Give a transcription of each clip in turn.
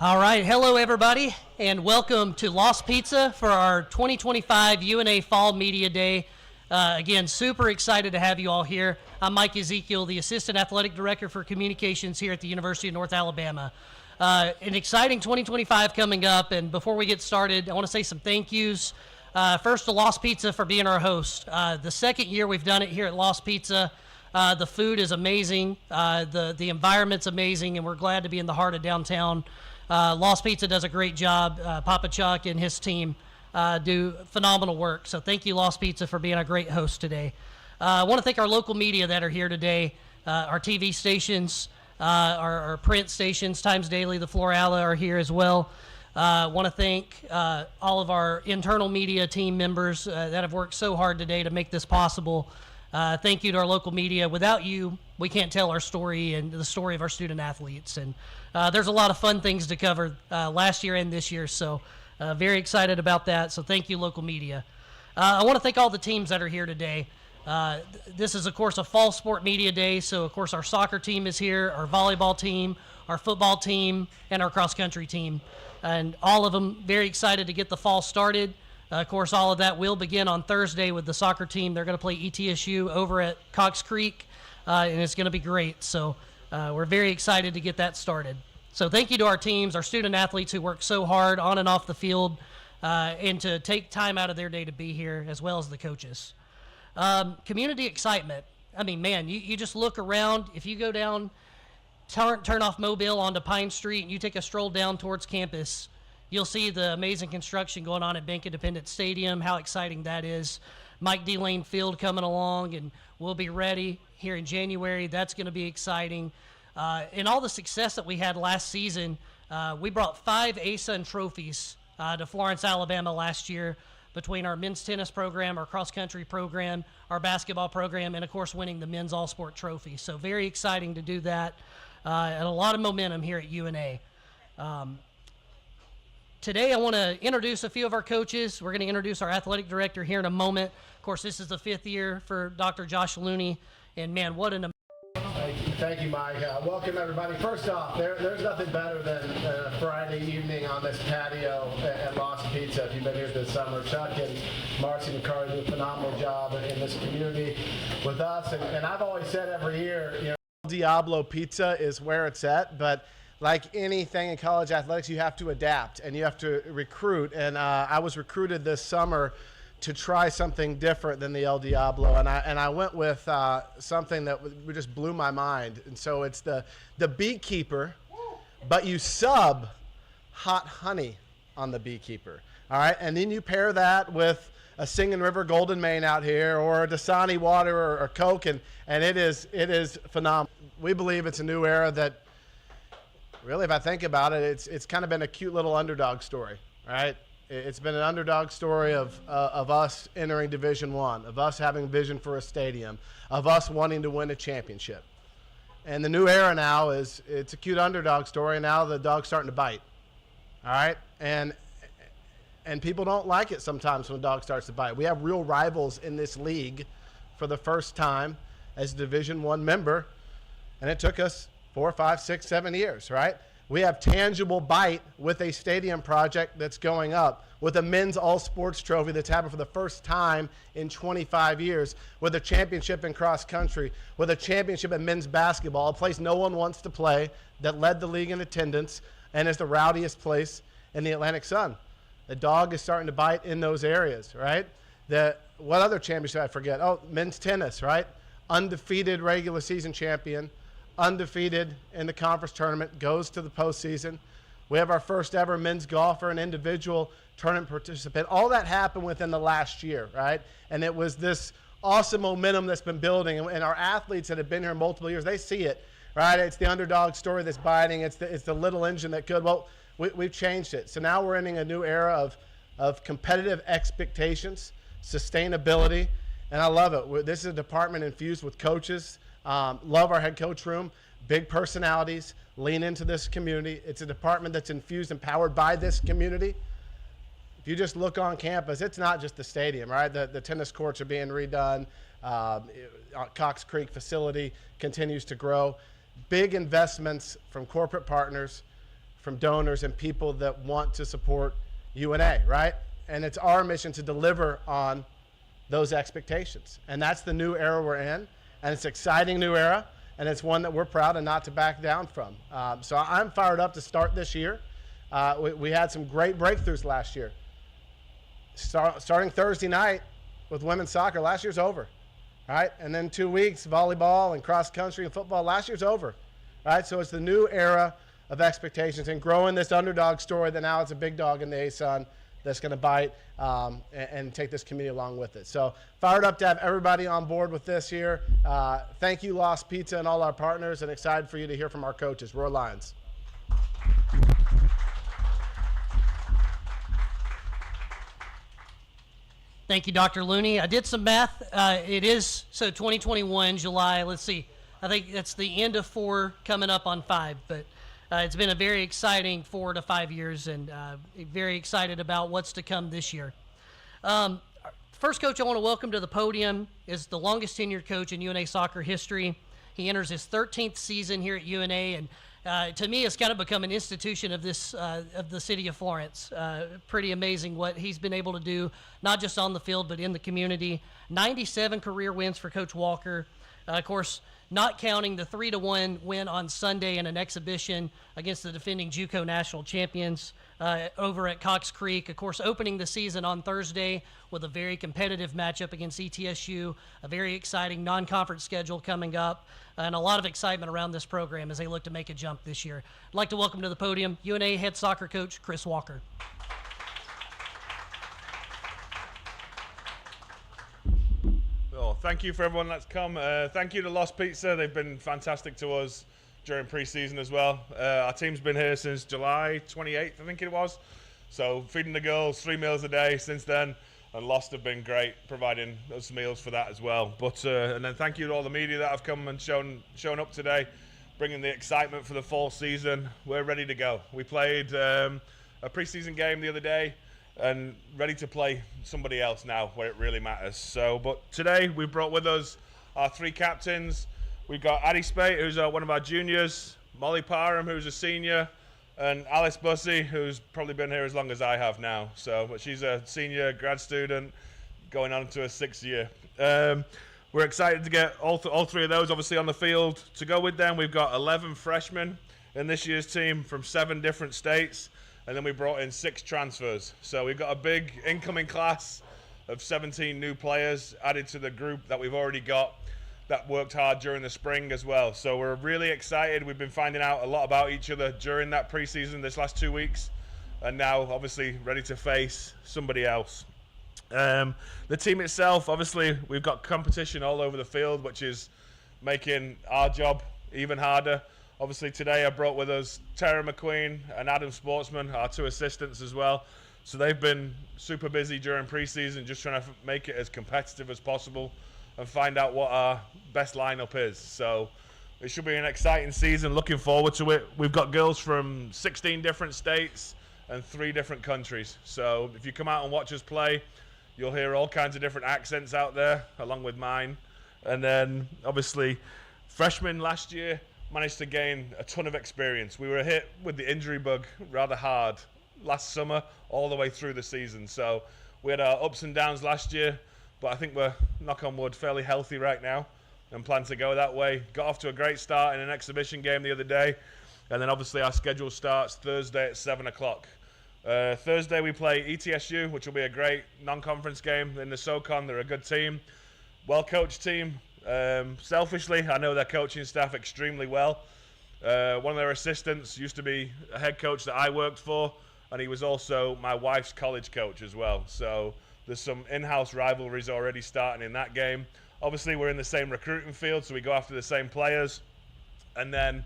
All right, hello everybody, and welcome to Lost Pizza for our 2025 UNA Fall Media Day. Again, super excited to have you all here. I'm Mike Ezekiel, the Assistant Athletic Director for Communications here at the University of North Alabama. An exciting 2025 coming up, and before we get started, I want to say some thank yous. First to Lost Pizza for being our host. The second year we've done it here at Lost Pizza. The food is amazing, the environment's amazing, and we're glad to be in the heart of downtown. Lost Pizza does a great job. Papa Chuck and his team do phenomenal work. So thank you, Lost Pizza, for being a great host today. I want to thank our local media that are here today, our TV stations, our print stations, Times Daily, the Florala are here as well. I want to thank all of our internal media team members that have worked so hard today to make this possible. Thank you to our local media. Without you, we can't tell our story and the story of our student athletes. And there's a lot of fun things to cover last year and this year, so very excited about that. So thank you, local media. I want to thank all the teams that are here today. This is, of course, a fall sport media day, so, of course, our soccer team is here, our volleyball team, our football team, and our cross-country team. And all of them very excited to get the fall started. Of course, all of that will begin on Thursday with the soccer team. They're going to play ETSU over at Cox Creek, and it's going to be great. So we're very excited to get that started. So thank you to our teams, our student athletes who work so hard on and off the field, and to take time out of their day to be here, as well as the coaches. Community excitement. I mean, man, you just look around. If you go down, turn off Mobile onto Pine Street, and you take a stroll down towards campus, you'll see the amazing construction going on at Bank Independence Stadium, how exciting that is. Mike D. Lane Field coming along, and we'll be ready here in January. That's going to be exciting. And all the success that we had last season, we brought 5 ASUN trophies to Florence, Alabama last year between our men's tennis program, our cross-country program, our basketball program, and, of course, winning the men's all-sport trophy. So very exciting to do that, and a lot of momentum here at UNA. Today, I want to introduce a few of our coaches. We're going to introduce our athletic director here in a moment. Of course, this is the 5th year for Dr. Josh Looney, and man, what an Thank you, Mike. Welcome, everybody. First off, there's nothing better than a Friday evening on this patio at Lost Pizza. If you've been here this summer, Chuck and Marcy McCarty do a phenomenal job in this community with us. And I've always said every year, you know, Diablo Pizza is where it's at, but like anything in college athletics, you have to adapt and you have to recruit. And I was recruited this summer to try something different than the El Diablo, and I went with something that just blew my mind. And so it's the beekeeper, but you sub hot honey on the beekeeper. All right, and then you pair that with a Singing River Golden Maine out here, or a Dasani water, or Coke, and it is phenomenal. We believe it's a new era that, really, if I think about it, it's kind of been a cute little underdog story, right? It's been an underdog story of us entering Division I, of us having vision for a stadium, of us wanting to win a championship. And the new era now is it's a cute underdog story, and now the dog's starting to bite, all right? And people don't like it sometimes when a dog starts to bite. We have real rivals in this league for the first time as a Division I member, and it took us 4, 5, 6, 7 years, right? We have tangible bite with a stadium project that's going up, with a men's all-sports trophy that's happened for the first time in 25 years, with a championship in cross-country, with a championship in men's basketball, a place no one wants to play, that led the league in attendance and is the rowdiest place in the Atlantic Sun. The dog is starting to bite in those areas, right? What other championship I forget? Oh, men's tennis, right? Undefeated regular season champion, undefeated in the conference tournament, goes to the postseason. We have our first ever men's golfer and individual tournament participant. All that happened within the last year, right? And it was this awesome momentum that's been building. And our athletes that have been here multiple years, they see it, right? It's the underdog story that's biting. It's the little engine that could. Well, we've changed it. So now we're entering a new era of competitive expectations, sustainability, and I love it. This is a department infused with coaches. Love our head coach room, big personalities, lean into this community. It's a department that's infused and powered by this community. If you just look on campus, it's not just the stadium, right? The tennis courts are being redone. Cox Creek facility continues to grow. Big investments from corporate partners, from donors and people that want to support UNA, right? And it's our mission to deliver on those expectations. And that's the new era we're in. And it's an exciting new era. And it's one that we're proud and not to back down from. So I'm fired up to start this year. We had some great breakthroughs last year. Starting Thursday night with women's soccer, last year's over, right? And then 2 weeks, volleyball and cross country and football, last year's over, right? So it's the new era of expectations and growing this underdog story that now it's a big dog in the ASUN that's going to bite and take this community along with it. So fired up to have everybody on board with this here. Thank you, Lost Pizza, and all our partners, and excited for you to hear from our coaches. Roar Lions. Thank you, Dr. Looney. I did some math. It is, so 2021, July, let's see. I think that's the end of 4 coming up on 5, but it's been a very exciting 4 to 5 years, and very excited about what's to come this year. First coach I want to welcome to the podium is the longest tenured coach in UNA soccer history. He enters his 13th season here at UNA, and to me, it's kind of become an institution of this of the city of Florence. Pretty amazing what he's been able to do, not just on the field, but in the community. 97 career wins for Coach Walker. Of course, not counting the 3-1 win on Sunday in an exhibition against the defending JUCO national champions over at Cox Creek. Of course, opening the season on Thursday with a very competitive matchup against ETSU, a very exciting non-conference schedule coming up, and a lot of excitement around this program as they look to make a jump this year. I'd like to welcome to the podium UNA head soccer coach Chris Walker. Well, thank you for everyone that's come. Thank you to Lost Pizza. They've been fantastic to us during pre-season as well. Our team's been here since July 28th, I think it was. So feeding the girls 3 meals a day since then, and Lost have been great providing us meals for that as well. But and then thank you to all the media that have come and shown up today, bringing the excitement for the fall season. We're ready to go. We played a pre-season game the other day, and ready to play somebody else now where it really matters. So, but today we brought with us our 3 captains. We've got Addie Spate, who's one of our juniors, Molly Parham, who's a senior, and Alice Bussey, who's probably been here as long as I have now. So, but she's a senior grad student going on to her 6th year. We're excited to get all 3 of those obviously on the field. To go with them, we've got 11 freshmen in this year's team from 7 different states. And then we brought in 6 transfers. So we've got a big incoming class of 17 new players added to the group that we've already got that worked hard during the spring as well. So we're really excited. We've been finding out a lot about each other during that preseason this last 2 weeks. And now obviously ready to face somebody else. The team itself, obviously we've got competition all over the field, which is making our job even harder. Obviously today I brought with us Tara McQueen and Adam Sportsman, our 2 assistants as well. So they've been super busy during preseason, just trying to make it as competitive as possible and find out what our best lineup is. So it should be an exciting season, looking forward to it. We've got girls from 16 different states and 3 different countries. So if you come out and watch us play, you'll hear all kinds of different accents out there, along with mine. And then obviously freshmen last year managed to gain a ton of experience. We were hit with the injury bug rather hard last summer all the way through the season. So we had our ups and downs last year, but I think we're, knock on wood, fairly healthy right now and plan to go that way. Got off to a great start in an exhibition game the other day. And then obviously our schedule starts Thursday at 7 o'clock. Thursday we play ETSU, which will be a great non-conference game in the SoCon. They're a good team, well-coached team. Selfishly, I know their coaching staff extremely well. One of their assistants used to be a head coach that I worked for, and he was also my wife's college coach as well. So there's some in-house rivalries already starting in that game. Obviously, we're in the same recruiting field, so we go after the same players. And then,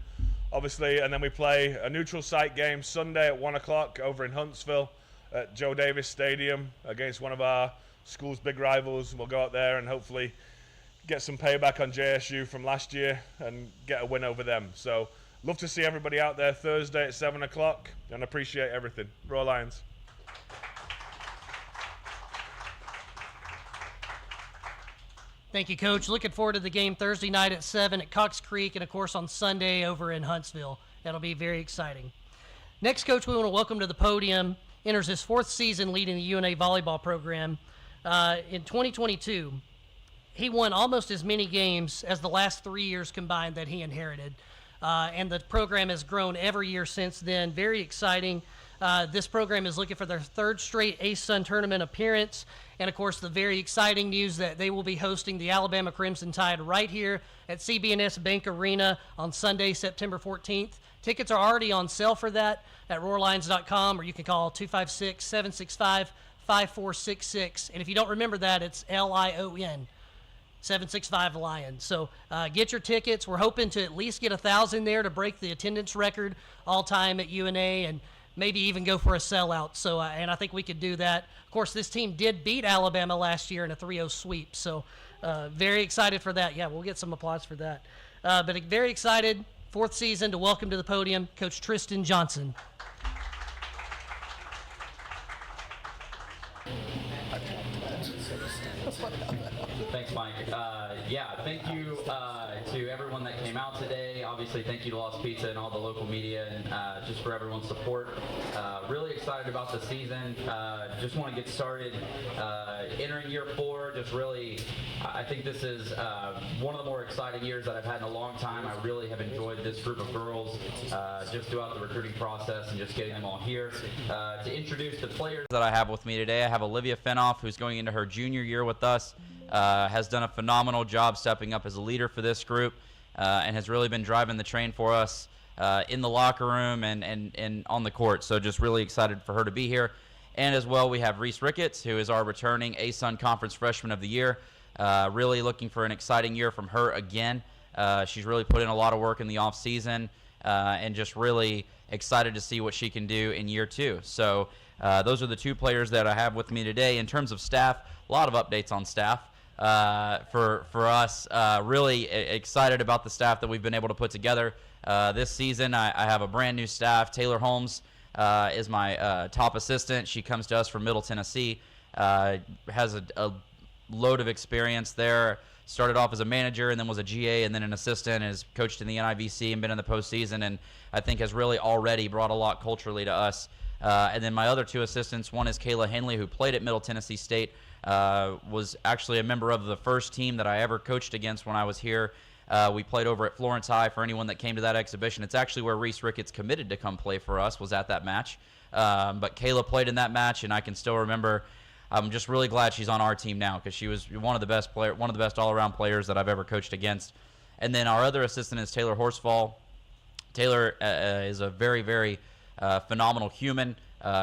obviously, we play a neutral site game Sunday at 1 o'clock over in Huntsville at Joe Davis Stadium against one of our school's big rivals. We'll go out there and hopefully get some payback on JSU from last year and get a win over them. So love to see everybody out there Thursday at 7 o'clock and appreciate everything. Roar Lions. Thank you, Coach. Looking forward to the game Thursday night at 7 at Cox Creek and, of course, on Sunday over in Huntsville. That'll be very exciting. Next coach we want to welcome to the podium enters his 4th season leading the UNA volleyball program. In 2022, he won almost as many games as the last 3 years combined that he inherited. And the program has grown every year since then. Very exciting. This program is looking for their 3rd straight ASUN tournament appearance. And, of course, the very exciting news that they will be hosting the Alabama Crimson Tide right here at CB&S Bank Arena on Sunday, September 14th. Tickets are already on sale for that at roarlions.com, or you can call 256-765-5466. And if you don't remember that, it's LION. 765 Lions. So get your tickets. We're hoping to at least get 1,000 there to break the attendance record all time at UNA, and maybe even go for a sellout. So and I think we could do that. Of course, this team did beat Alabama last year in a 3-0 sweep. So very excited for that. Yeah, we'll get some applause for that. But very excited, 4th season, to welcome to the podium Coach Tristan Johnson. Thanks, Mike. Thank you to everyone that came out today. Obviously, thank you to Lost Pizza and all the local media, and just for everyone's support. Really excited about the season. Just want to get started. Entering year 4, just really, I think this is one of the more exciting years that I've had in a long time. I really have enjoyed this group of girls just throughout the recruiting process and just getting them all here. To introduce the players that I have with me today, I have Olivia Finoff, who's going into her junior year with us. Has done a phenomenal job stepping up as a leader for this group, and has really been driving the train for us in the locker room and on the court. So just really excited for her to be here. And as well, we have Reese Ricketts, who is our returning ASUN Conference Freshman of the Year. Really looking for an exciting year from her again. She's really put in a lot of work in the off season, and just really excited to see what she can do in year 2. So those are the 2 players that I have with me today. In terms of staff, a lot of updates on staff. For us, really excited about the staff that we've been able to put together this season. I have a brand new staff. Taylor Holmes is my top assistant. She comes to us from Middle Tennessee, has a load of experience there. Started off as a manager and then was a GA and then an assistant, and has coached in the NIVC and been in the postseason, and I think has really already brought a lot culturally to us. And then my other 2 assistants, one is Kayla Henley, who played at Middle Tennessee State, was actually a member of the first team that I ever coached against when I was here. We played over at Florence High. For anyone that came to that exhibition, it's actually where Reese Ricketts committed to come play for us, was at that match. But Kayla played in that match, and I can still remember. I'm just really glad she's on our team now, because she was one of the best all-around players that I've ever coached against. And then our other assistant is Taylor Horsfall. Taylor is a very, very phenomenal human.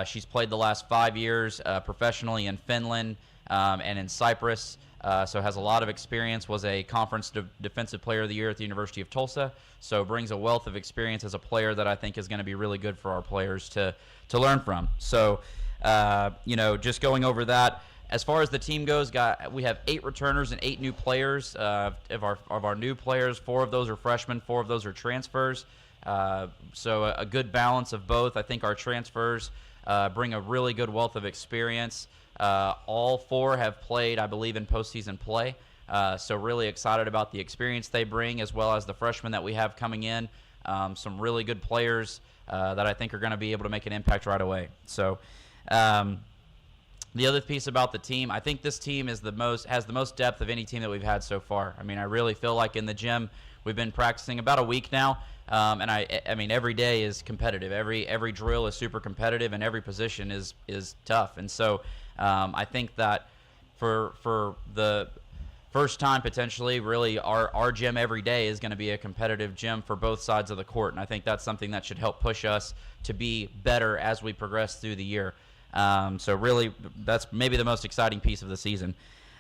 She's played the last 5 years professionally in Finland and in Cyprus, so has a lot of experience, was a Conference Defensive Player of the Year at the University of Tulsa, so brings a wealth of experience as a player that I think is going to be really good for our players to learn from. So, just going over that, as far as the team goes, we have 8 returners and 8 new players. Of our new players, 4 of those are freshmen, 4 of those are transfers. So a good balance of both. I think our transfers bring a really good wealth of experience. All 4 have played, I believe, in postseason play. So really excited about the experience they bring, as well as the freshmen that we have coming in. Some really good players that I think are going to be able to make an impact right away. So the other piece about the team, I think this team has the most depth of any team that we've had so far. I mean, I really feel like in the gym we've been practicing about a week now, and I mean every day is competitive. Every drill is super competitive, and every position is tough. And so I think that for the first time potentially, really our gym every day is going to be a competitive gym for both sides of the court, and I think that's something that should help push us to be better as we progress through the year. So really, that's maybe the most exciting piece of the season.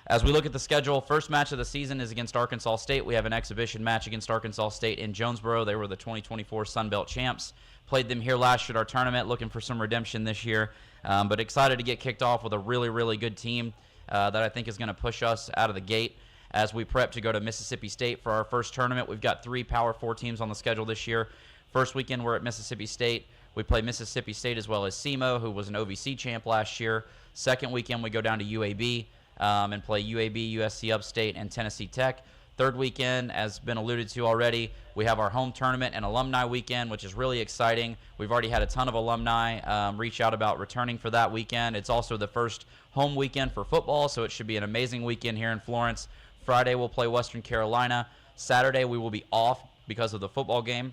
As we look at the schedule, first match of the season is against Arkansas State. We have an exhibition match against Arkansas State in Jonesboro. They were the 2024 Sun Belt champs. Played them here last year at our tournament, looking for some redemption this year. But excited to get kicked off with a really, really good team that I think is going to push us out of the gate as we prep to go to Mississippi State for our first tournament. We've got 3 Power 4 teams on the schedule this year. First weekend, we're at Mississippi State. We play Mississippi State as well as SEMO, who was an OVC champ last year. Second weekend, we go down to UAB and play UAB, USC Upstate, and Tennessee Tech. Third weekend, as been alluded to already, we have our home tournament and alumni weekend, which is really exciting. We've already had a ton of alumni reach out about returning for that weekend. It's also the first home weekend for football, so it should be an amazing weekend here in Florence. Friday, we'll play Western Carolina. Saturday, we will be off because of the football game.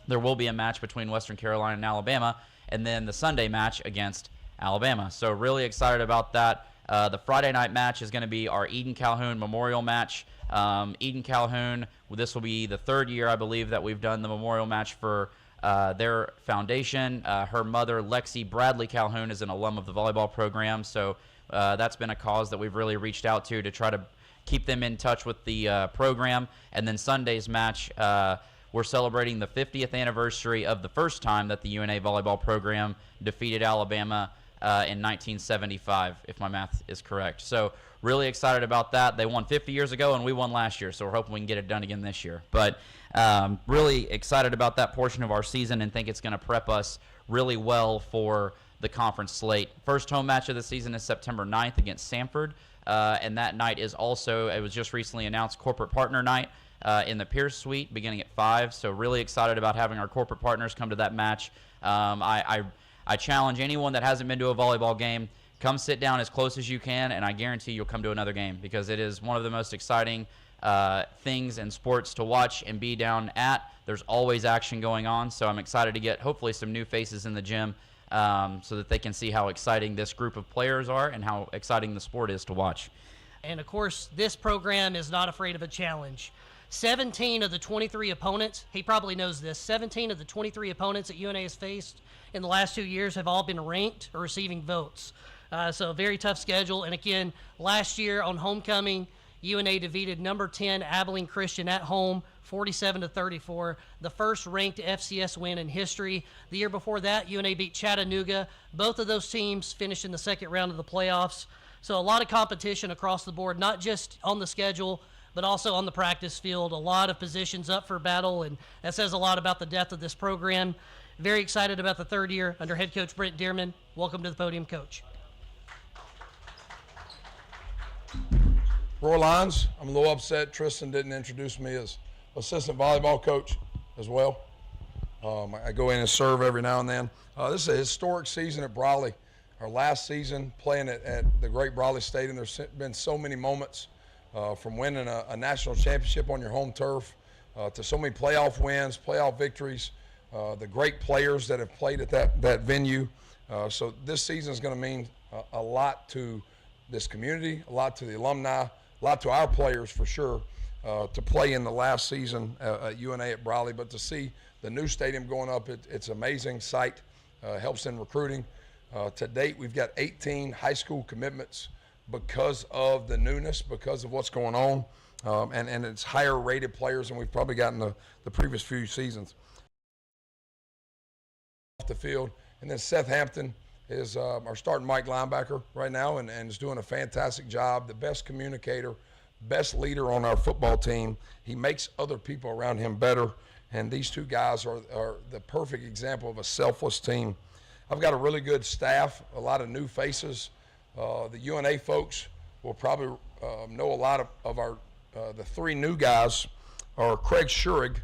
There will be a match between Western Carolina and Alabama, and then the Sunday match against Alabama. So really excited about that. The Friday night match is going to be our Eden Calhoun Memorial match. Eden Calhoun, this will be the third year, I believe, that we've done the memorial match for their foundation. Her mother, Lexi Bradley Calhoun, is an alum of the volleyball program, so that's been a cause that we've really reached out to try to keep them in touch with the program. And then Sunday's match, we're celebrating the 50th anniversary of the first time that the UNA volleyball program defeated Alabama in 1975, if my math is correct. So really excited about that. They won 50 years ago, and we won last year, so we're hoping we can get it done again this year. But really excited about that portion of our season and think it's going to prep us really well for the conference slate. First home match of the season is September 9th against Samford, and that night is also, it was just recently announced, corporate partner night in the Pierce Suite beginning at 5. So really excited about having our corporate partners come to that match. I challenge anyone that hasn't been to a volleyball game, come sit down as close as you can, and I guarantee you'll come to another game because it is one of the most exciting things in sports to watch and be down at. There's always action going on, so I'm excited to get hopefully some new faces in the gym so that they can see how exciting this group of players are and how exciting the sport is to watch. And of course, this program is not afraid of a challenge. 17 of the 23 opponents, he probably knows this, 17 of the 23 opponents that UNA has faced in the last 2 years have all been ranked or receiving votes. So a very tough schedule. And again, last year on homecoming, UNA defeated number 10 Abilene Christian at home, 47-34, the first ranked FCS win in history. The year before that, UNA beat Chattanooga. Both of those teams finished in the second round of the playoffs. So a lot of competition across the board, not just on the schedule, but also on the practice field. A lot of positions up for battle, and that says a lot about the depth of this program. Very excited about the third year under head coach Brent Dearman. Welcome to the podium, Coach. Roy Lyons. I'm a little upset Tristan didn't introduce me as assistant volleyball coach as well. I go in and serve every now and then. This is a historic season at Brawley. Our last season playing at the great Brawley Stadium. There's been so many moments from winning a national championship on your home turf to so many playoff wins, playoff victories, the great players that have played at that venue. So this season is going to mean a lot to this community, a lot to the alumni, a lot to our players for sure, to play in the last season at UNA at Brawley. But to see the new stadium going up, it's an amazing sight, helps in recruiting. To date, we've got 18 high school commitments because of the newness, because of what's going on, and it's higher rated players than we've probably gotten the previous few seasons. Off the field, and then Seth Hampton is our starting Mike linebacker right now and is doing a fantastic job, the best communicator, best leader on our football team. He makes other people around him better, and these two guys are the perfect example of a selfless team. I've got a really good staff, a lot of new faces. The UNA folks will probably know a lot of our the three new guys are Craig Schurig.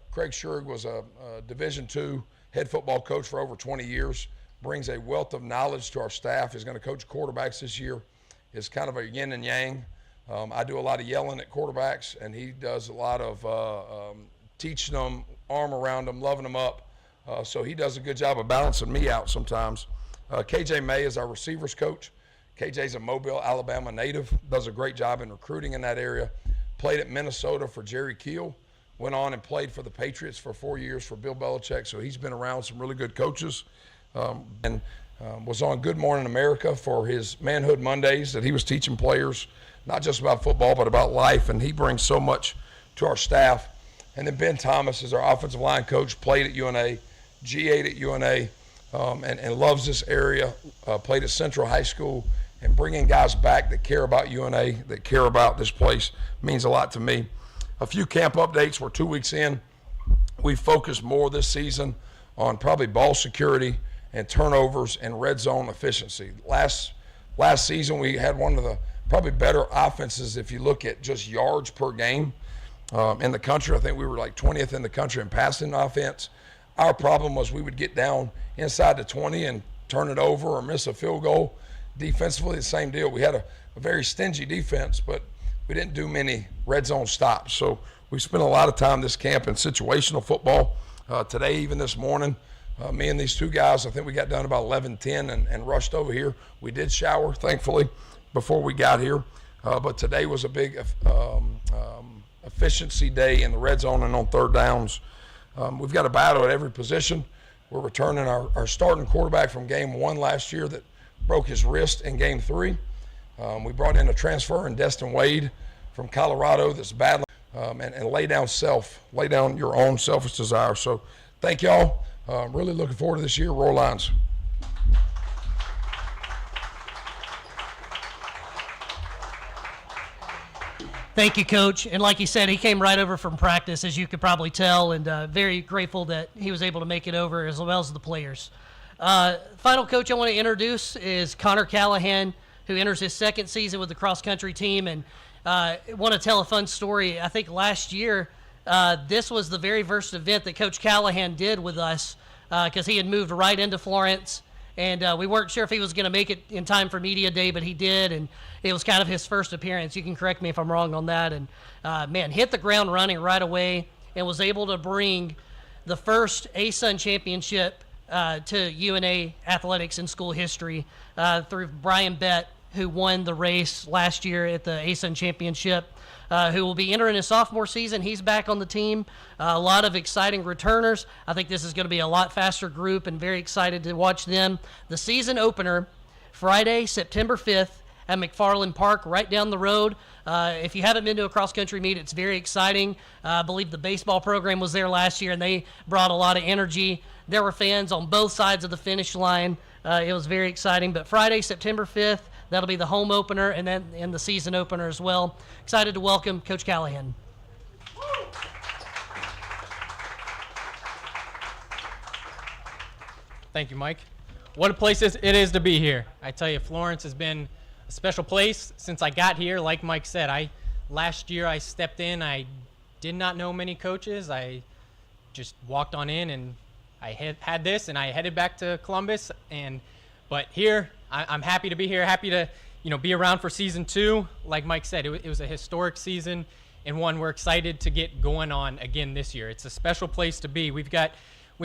Craig Schurig was a Division II head football coach for over 20 years, brings a wealth of knowledge to our staff. He's going to coach quarterbacks this year. It's kind of a yin and yang. I do a lot of yelling at quarterbacks, and he does a lot of teaching them, arm around them, loving them up. So he does a good job of balancing me out sometimes. KJ May is our receivers coach. KJ's a Mobile, Alabama native, does a great job in recruiting in that area. Played at Minnesota for Jerry Keel. Went on and played for the Patriots for 4 years for Bill Belichick. So he's been around some really good coaches. And was on Good Morning America for his Manhood Mondays that he was teaching players, not just about football, but about life. And he brings so much to our staff. And then Ben Thomas is our offensive line coach, played at UNA, GA'd at UNA, and loves this area, played at Central High School. And bringing guys back that care about UNA, that care about this place, means a lot to me. A few camp updates. We're 2 weeks in. We focused more this season on probably ball security and turnovers and red zone efficiency. Last season we had one of the probably better offenses if you look at just yards per game in the country. I think we were like 20th in the country in passing offense. Our problem was we would get down inside the 20 and turn it over or miss a field goal. Defensively, the same deal. We had a very stingy defense, but we didn't do many red zone stops. So we spent a lot of time this camp in situational football. Today, even this morning, me and these two guys, I think we got done about 11:10 and rushed over here. We did shower, thankfully, before we got here. But today was a big efficiency day in the red zone and on third downs. We've got a battle at every position. We're returning our starting quarterback from game 1 last year that broke his wrist in game 3. We brought in a transfer in Destin Wade from Colorado that's battling and lay down your own selfish desire. So thank y'all. Really looking forward to this year. Roll Lions. Thank you, Coach. And like you said, he came right over from practice, as you could probably tell, and very grateful that he was able to make it over, as well as the players. Final coach I want to introduce is Connor Callahan, who enters his second season with the cross-country team. And want to tell a fun story. I think last year, this was the very first event that Coach Callahan did with us, because he had moved right into Florence. And we weren't sure if he was going to make it in time for Media Day, but he did, and it was kind of his first appearance. You can correct me if I'm wrong on that. And, man, hit the ground running right away and was able to bring the first ASUN championship to UNA athletics in school history through Brian Bett, who won the race last year at the ASUN championship, who will be entering his sophomore season. He's back on the team. A lot of exciting returners. I think this is going to be a lot faster group, and very excited to watch them. The season opener, Friday, September 5th at McFarland Park, right down the road. If you haven't been to a cross-country meet, it's very exciting. I believe the baseball program was there last year, and they brought a lot of energy. There were fans on both sides of the finish line. It was very exciting. But Friday, September 5th, that'll be the home opener, and then in the season opener as well. Excited to welcome Coach Callahan. Thank you, Mike. What a place it is to be here. I tell you, Florence has been a special place since I got here. Like Mike said, last year I stepped in. I did not know many coaches. I just walked on in, and I had this, and I headed back to Columbus. But here, I'm happy to be here. Happy to be around for season 2. Like Mike said, it was a historic season, and one we're excited to get going on again this year. It's a special place to be. We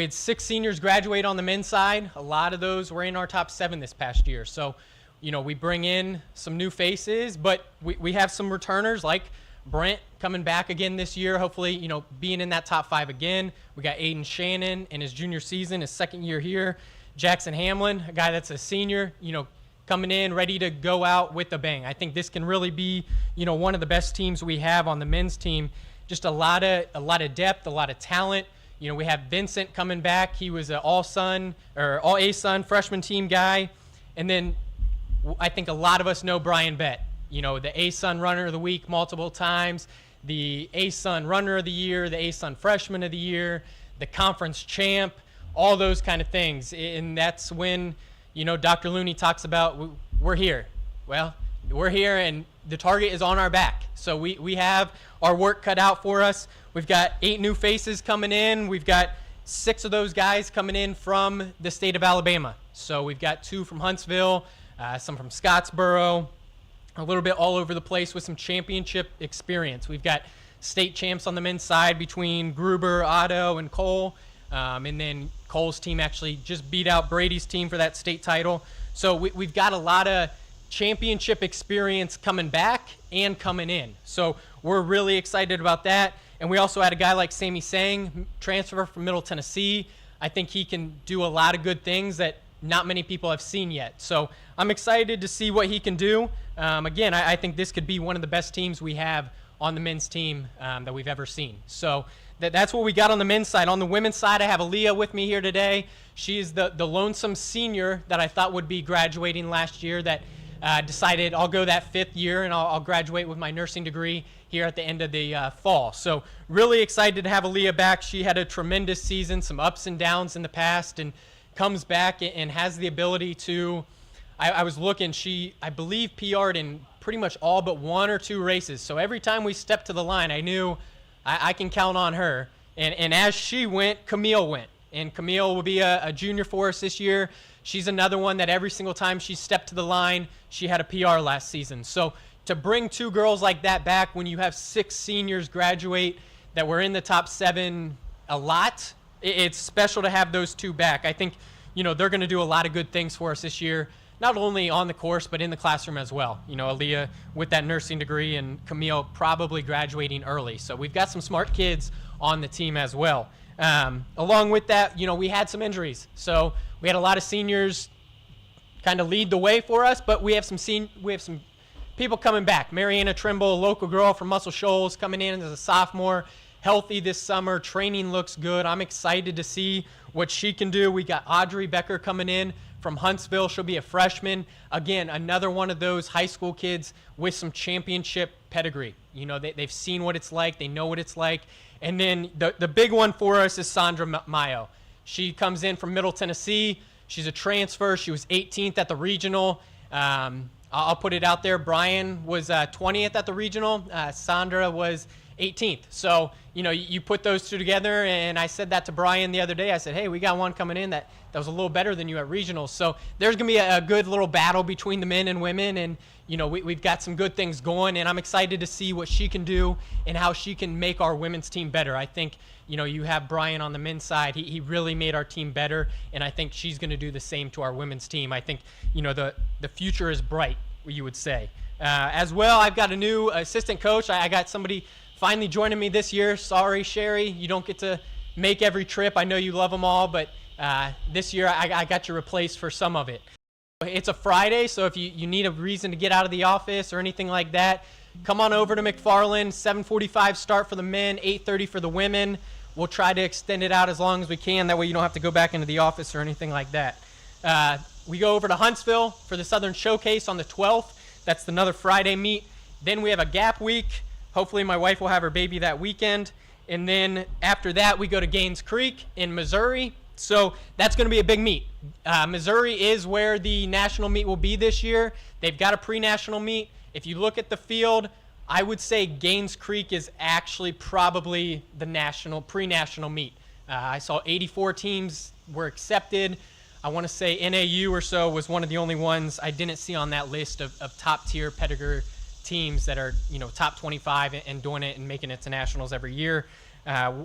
had 6 seniors graduate on the men's side. A lot of those were in our top 7 this past year. So, we bring in some new faces, but we have some returners like Brent coming back again this year, hopefully, being in that top 5 again. We got Aiden Shannon in his junior season, his second year here. Jackson Hamlin, a guy that's a senior, coming in ready to go out with a bang. I think this can really be, one of the best teams we have on the men's team. Just a lot of depth, a lot of talent. We have Vincent coming back. He was an all-ASUN freshman team guy. And then I think a lot of us know Brian Bett, the ASUN runner of the week multiple times, the ASUN runner of the year, the ASUN freshman of the year, the conference champ, all those kind of things. And that's when, Dr. Looney talks about we're here. Well, we're here, and the target is on our back. So we have our work cut out for us. We've got 8 new faces coming in. We've got 6 of those guys coming in from the state of Alabama. So we've got 2 from Huntsville, some from Scottsboro, a little bit all over the place with some championship experience. We've got state champs on the men's side between Gruber, Otto, and Cole. And then Cole's team actually just beat out Brady's team for that state title. So we've got a lot of championship experience coming back and coming in. So we're really excited about that. And we also had a guy like Sammy Sang, transfer from Middle Tennessee. I think he can do a lot of good things that not many people have seen yet. So I'm excited to see what he can do. Again, I think this could be one of the best teams we have on the men's team that we've ever seen. So that's what we got on the men's side. On the women's side, I have Aaliyah with me here today. She is the lonesome senior that I thought would be graduating last year that decided I'll go that 5th year and I'll graduate with my nursing degree here at the end of the fall. So really excited to have Aaliyah back. She had a tremendous season, some ups and downs in the past, and comes back and has the ability to, I was looking, I believe PR'd in pretty much all but 1 or 2 races. So every time we stepped to the line, I knew I can count on her. And as she went, Camille went. And Camille will be a junior for us this year. She's another one that every single time she stepped to the line, she had a PR last season. So to bring 2 girls like that back when you have 6 seniors graduate that were in the top 7 a lot, it's special to have those 2 back. I think, they're going to do a lot of good things for us this year, not only on the course, but in the classroom as well. Aaliyah with that nursing degree and Camille probably graduating early. So we've got some smart kids on the team as well. Along with that, we had some injuries. So we had a lot of seniors kind of lead the way for us, but we have some people coming back. Mariana Trimble, a local girl from Muscle Shoals, coming in as a sophomore, healthy this summer. Training looks good. I'm excited to see what she can do. We got Audrey Becker coming in from Huntsville. She'll be a freshman. Again, another one of those high school kids with some championship pedigree. They've seen what it's like. They know what it's like. And then the big one for us is Sandra Mayo. She comes in from Middle Tennessee. She's a transfer. She was 18th at the regional. I'll put it out there. Brian was 20th at the regional. Sandra was 18th. So, you put those 2 together, and I said that to Brian the other day. I said, hey, we got one coming in that was a little better than you at regionals. So there's going to be a good little battle between the men and women, and, we've got some good things going, and I'm excited to see what she can do and how she can make our women's team better. I think, you have Brian on the men's side. He really made our team better, and I think she's going to do the same to our women's team. I think, the future is bright, you would say. As well, I've got a new assistant coach. I got somebody finally joining me this year. Sorry, Sherry, you don't get to make every trip. I know you love them all, but this year I got you replaced for some of it. It's a Friday, so if you need a reason to get out of the office or anything like that, come on over to McFarland. 7:45 start for the men, 8:30 for the women. We'll try to extend it out as long as we can. That way you don't have to go back into the office or anything like that. We go over to Huntsville for the Southern Showcase on the 12th. That's another Friday meet. Then we have a gap week. Hopefully my wife will have her baby that weekend. And then after that, we go to Gaines Creek in Missouri. So that's going to be a big meet. Missouri is where the national meet will be this year. They've got a pre-national meet. If you look at the field, I would say Gaines Creek is actually probably the pre-national meet. I saw 84 teams were accepted. I want to say NAU or so was one of the only ones I didn't see on that list of top-tier pedigree teams that are, top 25 and doing it and making it to nationals every year.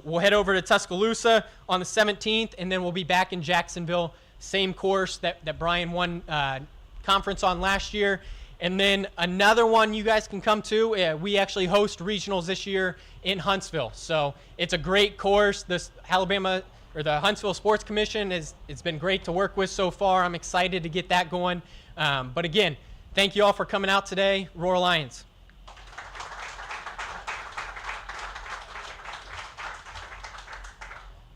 We'll head over to Tuscaloosa on the 17th, and then we'll be back in Jacksonville, same course that Brian won conference on last year. And then another one you guys can come to. We actually host regionals this year in Huntsville. So it's a great course. The Huntsville Sports Commission it's been great to work with so far. I'm excited to get that going. But again, thank you all for coming out today. Roar Lions.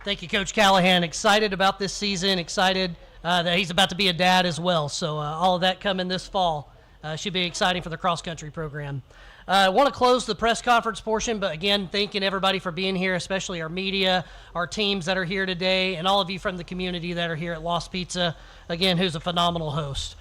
Thank you, Coach Callahan. Excited about this season. Excited that he's about to be a dad as well. So all of that coming this fall should be exciting for the cross-country program. I want to close the press conference portion, but again, thanking everybody for being here, especially our media, our teams that are here today, and all of you from the community that are here at Lost Pizza, again, who's a phenomenal host.